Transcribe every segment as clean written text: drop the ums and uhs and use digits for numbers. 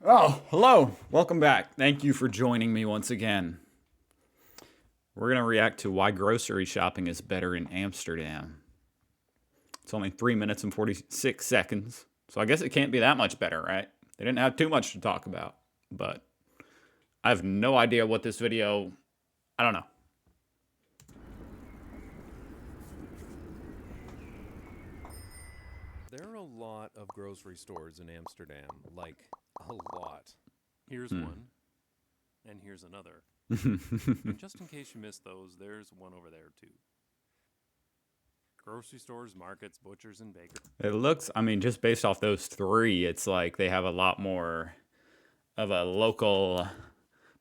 Oh, hello. Welcome back. Thank you for joining me once again. We're going to react to why grocery shopping is better in Amsterdam. It's only 3 minutes and 46 seconds, so I guess it can't be that much better, right? They didn't have too much to talk about, but I have no idea what this video. I don't know. There are a lot of grocery stores in Amsterdam, like a lot. Here's one, and here's another. And just in case you missed those, there's one over there too. Grocery stores, markets, butchers, and bakers. It looks, I mean, just based off those three, it's like they have a lot more of a local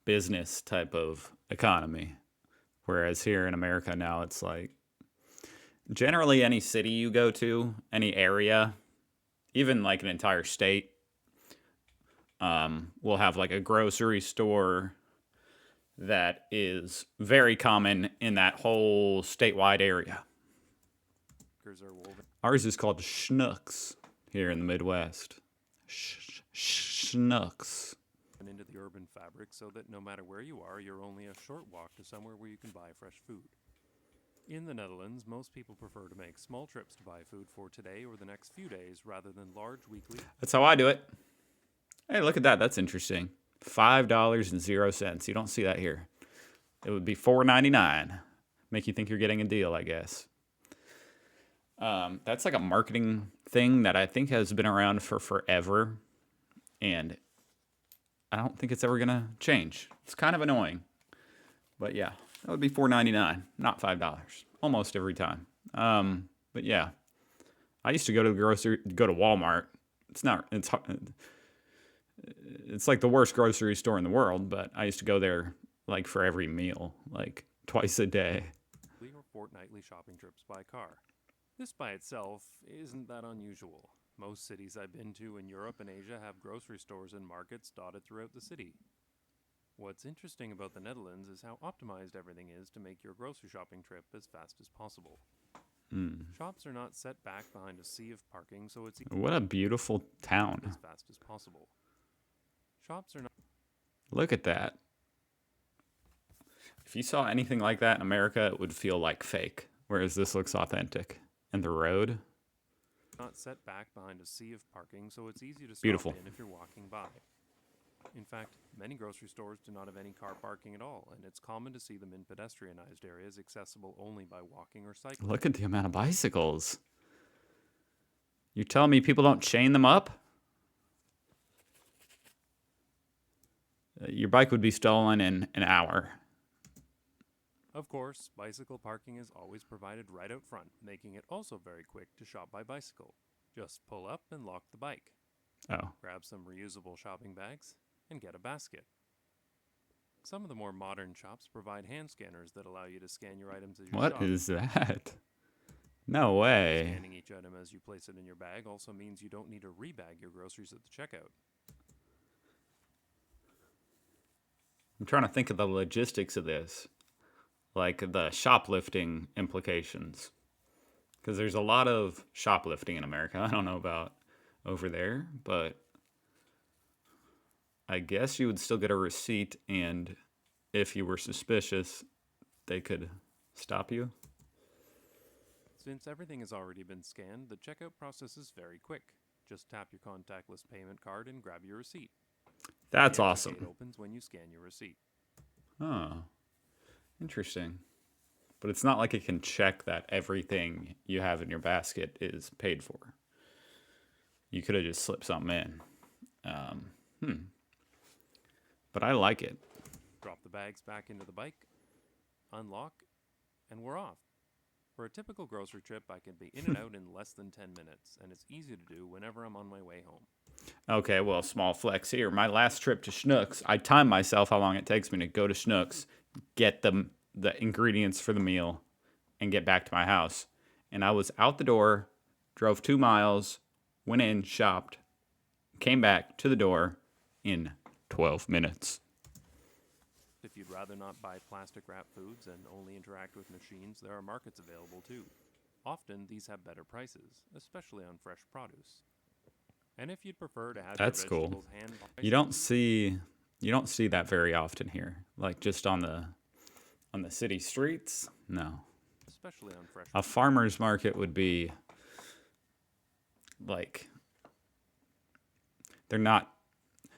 business type of economy. Whereas here in America now, it's like generally any city you go to, any area, even like an entire state, will have like a grocery store that is very common in that whole statewide area. Are woven Ours is called Schnucks here in the Midwest. Schnucks. into the urban fabric so that no matter where you are, you're only a short walk to somewhere where you can buy fresh food. In the Netherlands, most people prefer to make small trips to buy food for today or the next few days rather than large weekly. That's how I do it. Hey, look at that. That's interesting. $5.00. You don't see that here. It would be $4.99. Make you think you're getting a deal, I guess. That's like a marketing thing that I think has been around for forever, and I don't think it's ever gonna change. It's kind of annoying, but yeah, that would be $4.99, not $5, almost every time. But yeah, I used to go to Walmart. It's like the worst grocery store in the world, but I used to go there like for every meal, like twice a day. Or fortnightly shopping trips by car. This by itself isn't that unusual. Most cities I've been to in Europe and Asia have grocery stores and markets dotted throughout the city. What's interesting about the Netherlands is how optimized everything is to make your grocery shopping trip as fast as possible. Shops are not set back behind a sea of parking, so it's What a beautiful town. as fast as possible. Shops are not Look at that. If you saw anything like that in America, it would feel like fake, whereas this looks authentic. And the road, set back behind a sea of parking, so it's easy to stop beautiful. in if you're walking by. In fact, many grocery stores do not have any car parking at all, and it's common to see them in pedestrianized areas accessible only by walking or cycling. Look at the amount of bicycles. You're telling me people don't chain them up? Your bike would be stolen in an hour. Of course, bicycle parking is always provided right out front, making it also very quick to shop by bicycle. Just pull up and lock the bike. Oh. Grab some reusable shopping bags and get a basket. Some of the more modern shops provide hand scanners that allow you to scan your items as you shop. What is that? No way. Scanning each item as you place it in your bag also means you don't need to rebag your groceries at the checkout. I'm trying to think of the logistics of this, like the shoplifting implications. Because there's a lot of shoplifting in America. I don't know about over there, but I guess you would still get a receipt, and if you were suspicious, they could stop you. Since everything has already been scanned, the checkout process is very quick. Just tap your contactless payment card and grab your receipt. That's The exit awesome. gate opens when you scan your receipt. Oh, interesting. But it's not like it can check that everything you have in your basket is paid for. You could have just slipped something in. But I like it. Drop the bags back into the bike, unlock, and we're off. For a typical grocery trip, I can be in and out in less than 10 minutes, and it's easy to do whenever I'm on my way home. Okay, well, small flex here. My last trip to Schnucks, I timed myself how long it takes me to go to Schnucks, get the ingredients for the meal, and get back to my house. And I was out the door, drove 2 miles, went in, shopped, came back to the door in 12 minutes. If you'd rather not buy plastic wrapped foods and only interact with machines, there are markets available too. Often, these have better prices, especially on fresh produce. And if you'd prefer to have your That's cool. vegetables hand You don't see you don't see that very often here. Like just on the city streets. No. especially on fresh A farmer's market would be like they're not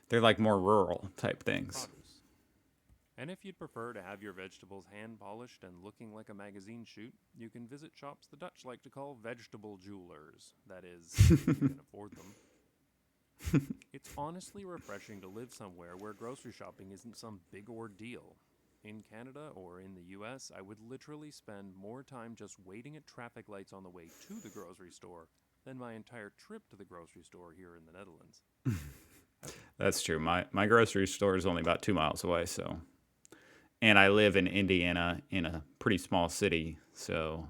they're like more rural type things. produce. And if you'd prefer to have your vegetables hand polished and looking like a magazine shoot, you can visit shops the Dutch like to call vegetable jewelers. That is, if you can afford them. It's honestly refreshing to live somewhere where grocery shopping isn't some big ordeal. In Canada or in the US, I would literally spend more time just waiting at traffic lights on the way to the grocery store than my entire trip to the grocery store here in the Netherlands. That's true. My grocery store is only about 2 miles away, so and I live in Indiana in a pretty small city, so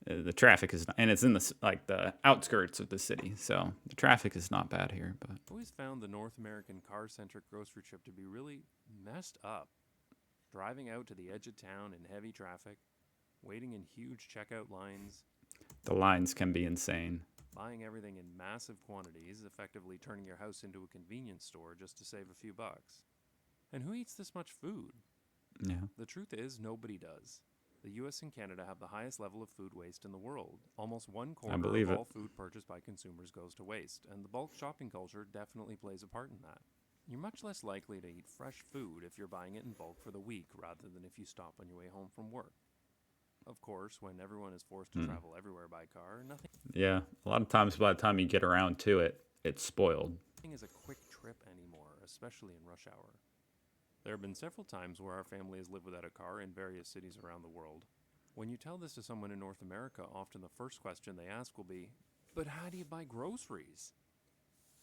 the traffic is not, and it's in like the outskirts of the city, so the traffic is not bad here. But I always found the North American car centric grocery trip to be really messed up. Driving out to the edge of town in heavy traffic, waiting in huge checkout lines, the lines can be insane. buying everything in massive quantities, effectively turning your house into a convenience store just to save a few bucks. And who eats this much food? Yeah, The truth is, nobody does. The US and Canada have the highest level of food waste in the world. Almost one I quarter believe of it. all food purchased by consumers goes to waste, and the bulk shopping culture definitely plays a part in that. You're much less likely to eat fresh food if you're buying it in bulk for the week rather than if you stop on your way home from work. Of course, when everyone is forced to travel everywhere by car, nothing Yeah, a lot of times by the time you get around to it, it's spoiled. is a quick trip anymore, especially in rush hour. There have been several times where our family has lived without a car in various cities around the world. When you tell this to someone in North America, often the first question they ask will be, "But how do you buy groceries?"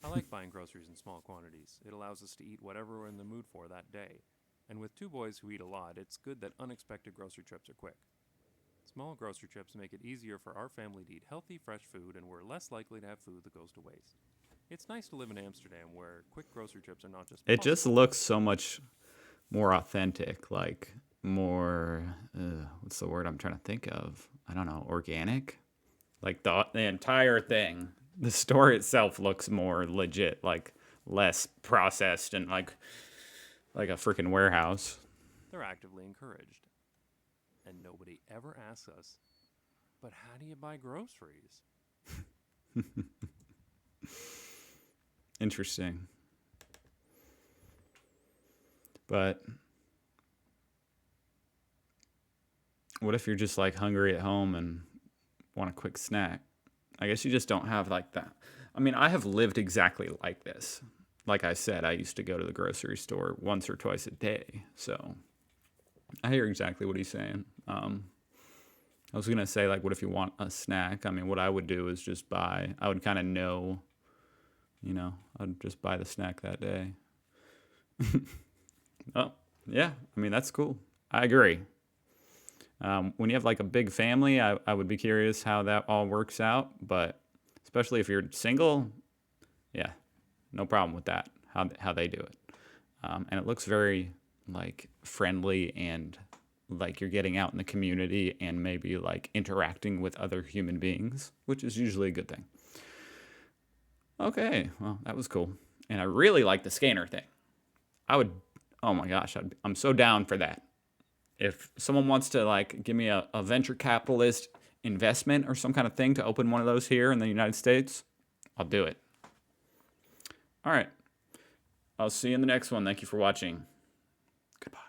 I like buying groceries in small quantities. It allows us to eat whatever we're in the mood for that day. And with two boys who eat a lot, it's good that unexpected grocery trips are quick. Small grocery trips make it easier for our family to eat healthy, fresh food, and we're less likely to have food that goes to waste. It's nice to live in Amsterdam where quick grocery trips are not just It just possible. looks so much more authentic, like more. What's the word I'm trying to think of? I don't know. Organic. Like the entire thing. The store itself looks more legit, like less processed and like a freaking warehouse. They're actively encouraged. And nobody ever asks us, "But how do you buy groceries?" Interesting. But what if you're just like hungry at home and want a quick snack? I guess you just don't have like that. I mean, I have lived exactly like this. Like I said, I used to go to the grocery store once or twice a day. So I hear exactly what he's saying. I was gonna say like, what if you want a snack? I mean, what I would do is just buy. I would kind of know, I'd just buy the snack that day. Oh, yeah. I mean, that's cool. I agree. When you have like a big family, I would be curious how that all works out. But especially if you're single, yeah, no problem with that. How they do it, and it looks very like friendly and like you're getting out in the community and maybe like interacting with other human beings, which is usually a good thing. Okay, well that was cool, and I really like the scanner thing. I would, oh my gosh, I'm so down for that. If someone wants to like give me a venture capitalist investment or some kind of thing to open one of those here in the United States, I'll do it. All right. I'll see you in the next one. Thank you for watching. Goodbye.